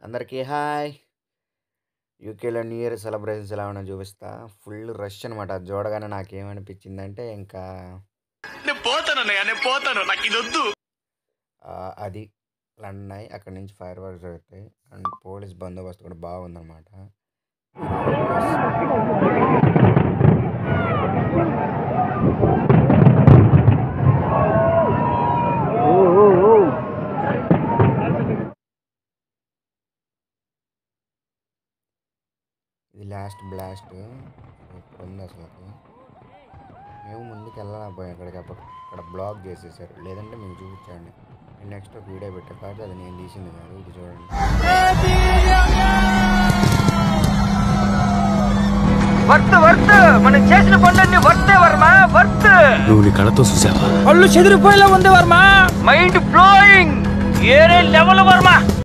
అందరికీ హాయ్. యూకేలో new year celebrations ఎలా ఉన్నాయో చూపిస్తా. ఫుల్ రష్ అనమాట. అది చూడగానే నాకేమనిపించిందంటే ఇంకా అది లండన్ అయ్యి అక్కడి నుంచి ఫైర్ వర్క్స్ జరుగుతాయి. అండ్ పోలీస్ బందోబస్తు కూడా బాగుందన్నమాట. ఇది లాస్ట్ బ్లాస్ట్ ఇప్పుడు ఉంది. అసలు మేము ముందుకు వెళ్ళలేకపోయాం. అక్కడ బ్లాక్ చేసేసారు. లేదంటే మీకు చూపించండి. నేను నెక్స్ట్ ఒక వీడియో పెట్టా కాదు, అది నేను తీసింది కాదు. ఇది చూడండి. మనం చేసిన పనులన్నీ వర్తే వర్మ, వర్త్. నువ్వు నీ కళ్ళతో చూసావా? పళ్ళు చెదిరిపోయేలా ఉంది వర్మ. Mind blowing. ఏరే లెవెల్ వర్మ.